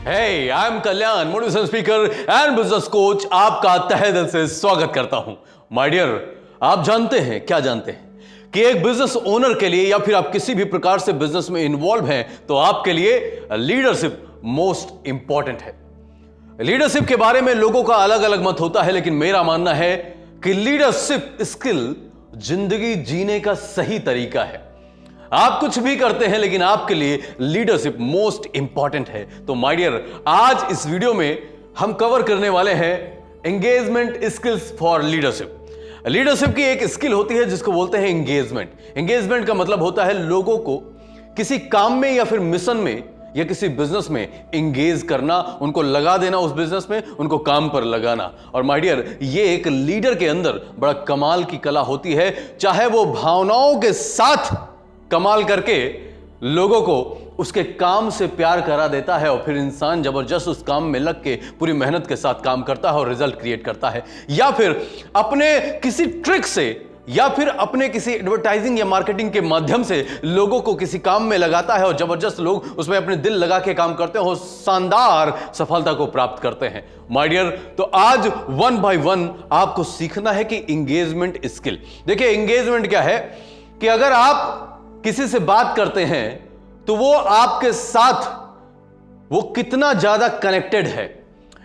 Hey, I'm Kalyan, motivation speaker and business coach. आपका तहे दिल से स्वागत करता हूं। माय डियर, आप जानते हैं, क्या जानते हैं कि एक बिजनेस ओनर के लिए या फिर आप किसी भी प्रकार से बिजनेस में इन्वॉल्व हैं तो आपके लिए लीडरशिप मोस्ट इंपॉर्टेंट है। लीडरशिप के बारे में लोगों का अलग अलग मत होता है, लेकिन मेरा मानना है कि लीडरशिप स्किल जिंदगी जीने का सही तरीका है। आप कुछ भी करते हैं लेकिन आपके लिए लीडरशिप मोस्ट इंपॉर्टेंट है। तो माय डियर, आज इस वीडियो में हम कवर करने वाले हैं engagement skills for leadership. Leadership की एक स्किल होती है जिसको बोलते हैं एंगेजमेंट। एंगेजमेंट का मतलब होता है लोगों को किसी काम में या फिर मिशन में या किसी बिजनेस में एंगेज करना, उनको लगा देना उस बिजनेस में, उनको काम पर लगाना। और माय डियर, ये एक लीडर के अंदर बड़ा कमाल की कला होती है। चाहे वो भावनाओं के साथ कमाल करके लोगों को उसके काम से प्यार करा देता है और फिर इंसान जबरदस्त उस काम में लग के पूरी मेहनत के साथ काम करता है और रिजल्ट क्रिएट करता है, या फिर अपने किसी ट्रिक से या फिर अपने किसी एडवर्टाइजिंग या मार्केटिंग के माध्यम से लोगों को किसी काम में लगाता है और जबरदस्त लोग उसमें अपने दिल लगा के काम करते हैं और शानदार सफलता को प्राप्त करते हैं। माय डियर, तो आज 1 by 1 आपको सीखना है कि एंगेजमेंट स्किल। देखिए, एंगेजमेंट क्या है कि अगर आप किसी से बात करते हैं तो वो आपके साथ वो कितना ज्यादा कनेक्टेड है,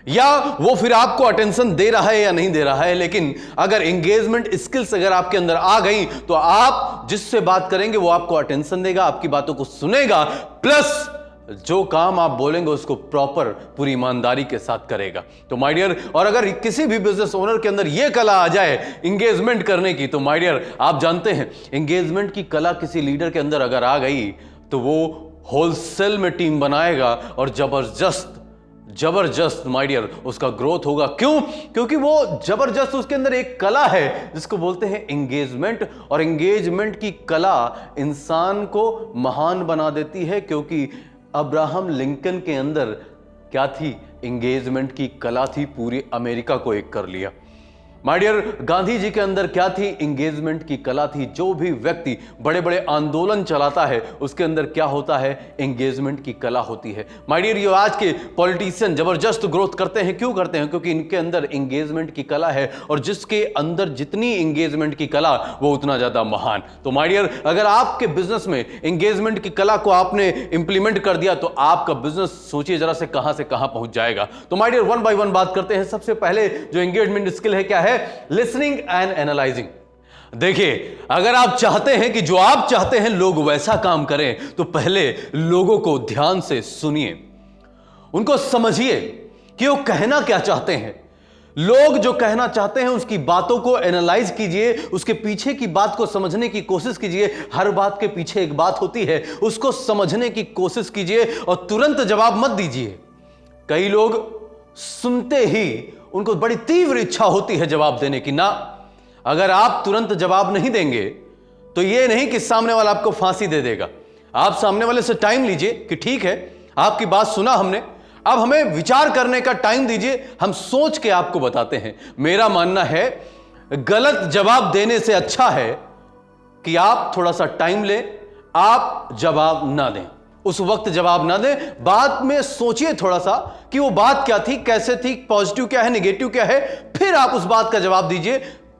या वो फिर आपको अटेंशन दे रहा है या नहीं दे रहा है। लेकिन अगर एंगेजमेंट स्किल्स अगर आपके अंदर आ गई तो आप जिससे बात करेंगे वो आपको अटेंशन देगा, आपकी बातों को सुनेगा, प्लस जो काम आप बोलेंगे उसको प्रॉपर पूरी ईमानदारी के साथ करेगा। तो माय डियर, और अगर किसी भी बिजनेस ओनर के अंदर यह कला आ जाए एंगेजमेंट करने की, तो माय डियर आप जानते हैं एंगेजमेंट की कला किसी लीडर के अंदर अगर आ गई तो वो होलसेल में टीम बनाएगा और जबरदस्त माय डियर उसका ग्रोथ होगा। क्यों? क्योंकि वो जबरदस्त उसके अंदर एक कला है जिसको बोलते हैं एंगेजमेंट। और एंगेजमेंट की कला इंसान को महान बना देती है, क्योंकि अब्राहम लिंकन के अंदर क्या थी? एंगेजमेंट की कला थी। पूरी अमेरिका को एक कर लिया। माय डियर, गांधी जी के अंदर क्या थी? एंगेजमेंट की कला थी। जो भी व्यक्ति बड़े बड़े आंदोलन चलाता है उसके अंदर क्या होता है? एंगेजमेंट की कला होती है। माय डियर, ये आज के पॉलिटिशियन जबरदस्त ग्रोथ करते हैं। क्यों करते हैं? क्योंकि इनके अंदर एंगेजमेंट की कला है, और जिसके अंदर जितनी एंगेजमेंट की कला वो उतना ज्यादा महान। तो माय डियर, अगर आपके बिजनेस में एंगेजमेंट की कला को आपने इंप्लीमेंट कर दिया तो आपका बिजनेस सोचिए जरा से कहां पहुंच जाएगा। तो माय डियर, 1 by 1 बात करते हैं। सबसे पहले जो एंगेजमेंट स्किल है क्या है? Listening and analysing. देखिए, अगर आप चाहते हैं कि जो आप चाहते हैं लोग वैसा काम करें तो पहले लोगों को ध्यान से सुनिए, उनको समझिए कि वो कहना क्या चाहते हैं। लोग जो कहना चाहते हैं उसकी बातों को एनालाइज कीजिए, उसके पीछे की बात को समझने की कोशिश कीजिए। हर बात के पीछे एक बात होती है, उसको समझने की कोशिश कीजिए और तुरंत जवाब मत दीजिए। कई लोग सुनते ही उनको बड़ी तीव्र इच्छा होती है जवाब देने की। ना, अगर आप तुरंत जवाब नहीं देंगे तो यह नहीं कि सामने वाला आपको फांसी दे देगा। आप सामने वाले से टाइम लीजिए कि ठीक है, आपकी बात सुना हमने, अब हमें विचार करने का टाइम दीजिए, हम सोच के आपको बताते हैं। मेरा मानना है गलत जवाब देने से अच्छा है कि आप थोड़ा सा टाइम लें, आप जवाब ना दें, उस वक्त जवाब ना दें। बाद में सोचिए थोड़ा सा कि वो बात क्या थी, कैसे थी, पॉजिटिव क्या है, नेगेटिव क्या है, फिर आप उस बात का जवाब दीजिए।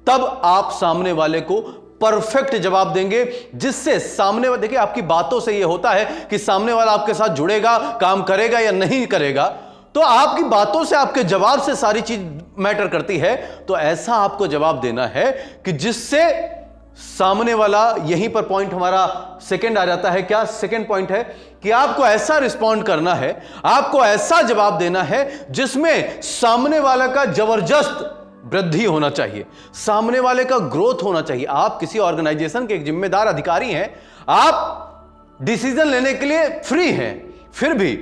तब आप सामने वाले को परफेक्ट जवाब देंगे, जिससे सामने वाले, देखिए आपकी बातों से ये होता है कि सामने वाला आपके साथ जुड़ेगा, काम करेगा या नहीं करेगा। तो आपकी बातों से, आपके जवाब से सारी चीज मैटर करती है। तो ऐसा आपको जवाब देना है कि जिससे सामने वाला, यहीं पर पॉइंट हमारा सेकंड आ जाता है। क्या सेकंड पॉइंट है? कि आपको ऐसा रिस्पॉन्ड करना है, आपको ऐसा जवाब देना है जिसमें सामने वाला का जबरदस्त वृद्धि होना चाहिए, सामने वाले का ग्रोथ होना चाहिए। आप किसी ऑर्गेनाइजेशन के एक जिम्मेदार अधिकारी हैं, आप डिसीजन लेने के लिए फ्री हैं, फिर भी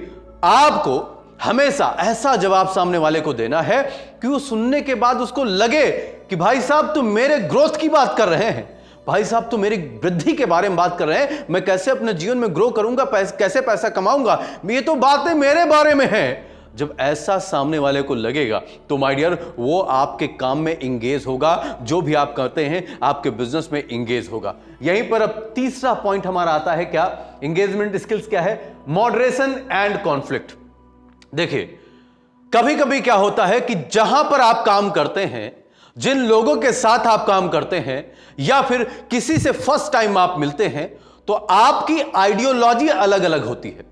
आपको हमेशा ऐसा जवाब सामने वाले को देना है कि वो सुनने के बाद उसको लगे कि भाई साहब तुम मेरे ग्रोथ की बात कर रहे हैं, भाई साहब तो मेरी वृद्धि के बारे में बात कर रहे हैं, मैं कैसे अपने जीवन में ग्रो करूंगा, कैसे पैसा कमाऊंगा, ये तो बातें मेरे बारे में हैं। जब ऐसा सामने वाले को लगेगा तो माय डियर वो आपके काम में इंगेज होगा, जो भी आप करते हैं आपके बिजनेस में इंगेज होगा। यहीं पर अब तीसरा पॉइंट हमारा आता है, क्या इंगेजमेंट स्किल्स क्या है? Moderation and conflict. देखिए, कभी कभी क्या होता है कि जहां पर आप काम करते हैं, जिन लोगों के साथ आप काम करते हैं, या फिर किसी से फर्स्ट टाइम आप मिलते हैं, तो आपकी आइडियोलॉजी अलग अलग होती है,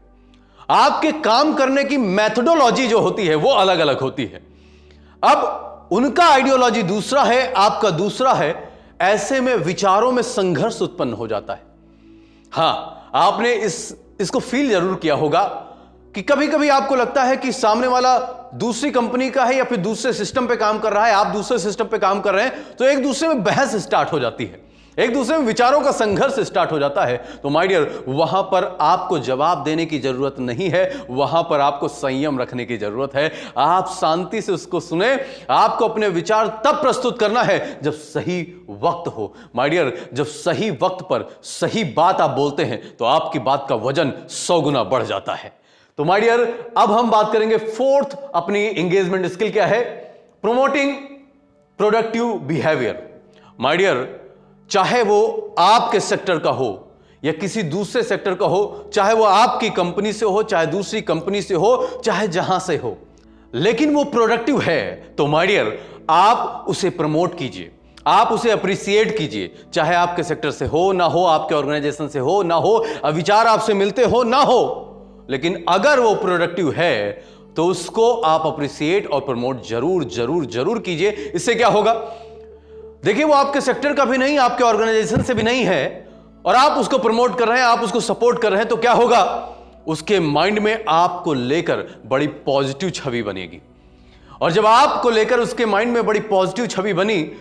आपके काम करने की मेथोडोलॉजी जो होती है वो अलग अलग होती है। अब उनका आइडियोलॉजी दूसरा है, आपका दूसरा है, ऐसे में विचारों में संघर्ष उत्पन्न हो जाता है। हां, आपने इसको फील जरूर किया होगा कि कभी कभी आपको लगता है कि सामने वाला दूसरी कंपनी का है या फिर दूसरे सिस्टम पे काम कर रहा है, आप दूसरे सिस्टम पे काम कर रहे हैं, तो एक दूसरे में बहस स्टार्ट हो जाती है, एक दूसरे में विचारों का संघर्ष स्टार्ट हो जाता है। तो माय डियर, वहां पर आपको जवाब देने की जरूरत नहीं है, वहां पर आपको संयम रखने की जरूरत है। आप शांति से उसको सुने। आपको अपने विचार तब प्रस्तुत करना है जब सही वक्त हो। माय डियर, जब सही वक्त पर सही बात आप बोलते हैं तो आपकी बात का वजन 100 गुना बढ़ जाता है। तो माय डियर, अब हम बात करेंगे फोर्थ अपनी एंगेजमेंट स्किल क्या है, promoting productive behaviour. My dear, चाहे वो आपके सेक्टर का हो या किसी दूसरे सेक्टर का हो, चाहे वो आपकी कंपनी से हो, चाहे दूसरी कंपनी से हो, चाहे जहां से हो, लेकिन वो प्रोडक्टिव है, तो माय डियर आप उसे प्रमोट कीजिए, आप उसे अप्रिशिएट कीजिए। चाहे आपके सेक्टर से हो ना हो, आपके ऑर्गेनाइजेशन से हो ना हो, विचार आपसे मिलते हो ना हो, लेकिन अगर वो प्रोडक्टिव है तो उसको आप अप्रिशिएट और प्रमोट जरूर जरूर जरूर कीजिए। इससे क्या होगा, देखिए, वो आपके सेक्टर का भी नहीं, आपके ऑर्गेनाइजेशन से भी नहीं है, और आप उसको प्रमोट कर रहे हैं, आप उसको सपोर्ट कर रहे हैं, तो क्या होगा, उसके माइंड में आपको लेकर बड़ी पॉजिटिव छवि बनेगी। और जब आपको लेकर उसके माइंड में बड़ी पॉजिटिव छवि बनी,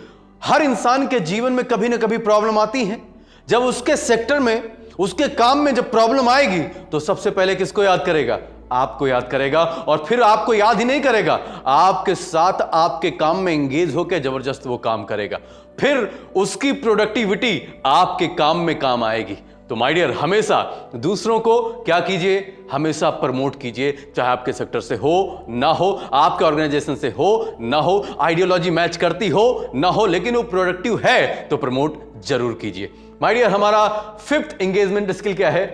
हर इंसान के जीवन में कभी ना कभी प्रॉब्लम आती है। जब उसके सेक्टर में, उसके काम में जब प्रॉब्लम आएगी, तो सबसे पहले किसको याद करेगा, आपको याद करेगा। और फिर आपको याद ही नहीं करेगा, आपके साथ आपके काम में एंगेज होकर जबरदस्त वो काम करेगा, फिर उसकी प्रोडक्टिविटी आपके काम में काम आएगी। तो माय डियर, हमेशा दूसरों को क्या कीजिए, हमेशा प्रमोट कीजिए, चाहे आपके सेक्टर से हो ना हो, आपके ऑर्गेनाइजेशन से हो ना हो, आइडियोलॉजी मैच करती हो ना हो, लेकिन वो प्रोडक्टिव है तो प्रमोट जरूर कीजिए। माय डियर, हमारा फिफ्थ एंगेजमेंट स्किल क्या है,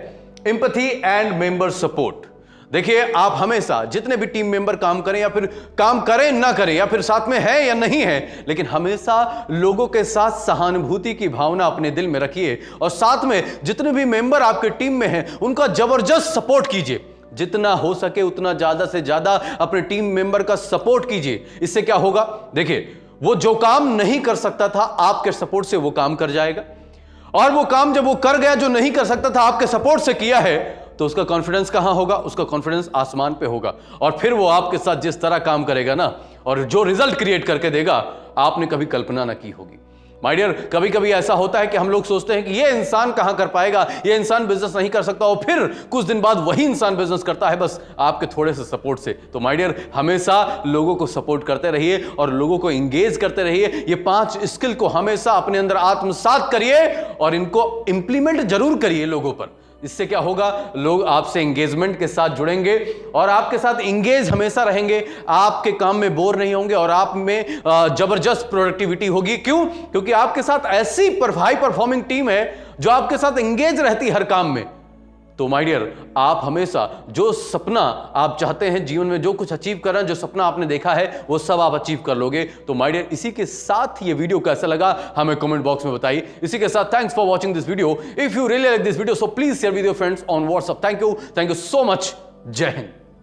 एम्पैथी एंड मेंबर सपोर्ट। देखिए, आप हमेशा जितने भी टीम मेंबर काम करें या फिर काम करें ना करें, या फिर साथ में है या नहीं है, लेकिन हमेशा लोगों के साथ सहानुभूति की भावना अपने दिल में रखिए, और साथ में जितने भी मेंबर आपके टीम में हैं उनका जबरदस्त सपोर्ट कीजिए। जितना हो सके उतना ज्यादा से ज्यादा अपने टीम मेंबर का सपोर्ट कीजिए। इससे क्या होगा, देखिए, वो जो काम नहीं कर सकता था, आपके सपोर्ट से वो काम कर जाएगा, और वो काम जब वो कर गया जो नहीं कर सकता था, आपके सपोर्ट से किया है, तो उसका कॉन्फिडेंस कहां होगा, उसका कॉन्फिडेंस आसमान पे होगा। और फिर वो आपके साथ जिस तरह काम करेगा ना, और जो रिजल्ट क्रिएट करके देगा, आपने कभी कल्पना ना की होगी। माय डियर, कभी कभी ऐसा होता है कि हम लोग सोचते हैं कि ये इंसान कहां कर पाएगा, ये इंसान बिजनेस नहीं कर सकता, और फिर कुछ दिन बाद वही इंसान बिजनेस करता है, बस आपके थोड़े से सपोर्ट से। तो माय डियर, हमेशा लोगों को सपोर्ट करते रहिए और लोगों को इंगेज करते रहिए। ये 5 स्किल को हमेशा अपने अंदर आत्मसात करिए और इनको इंप्लीमेंट जरूर करिए लोगों पर। इससे क्या होगा, लोग आपसे एंगेजमेंट के साथ जुड़ेंगे और आपके साथ एंगेज हमेशा रहेंगे, आपके काम में बोर नहीं होंगे और आप में जबरदस्त प्रोडक्टिविटी होगी। क्यों? क्योंकि आपके साथ ऐसी हाई परफॉर्मिंग टीम है जो आपके साथ एंगेज रहती है हर काम में। तो माय डियर, आप हमेशा जो सपना आप चाहते हैं जीवन में, जो कुछ अचीव कर रहे हैं, जो सपना आपने देखा है, वो सब आप अचीव कर लोगे। तो माय डियर, इसी के साथ ये वीडियो कैसा लगा हमें कमेंट बॉक्स में बताइए। इसी के साथ thanks for watching this video. If you really like this video, so please share with your friends on WhatsApp. Thank you so much. जय हिंद।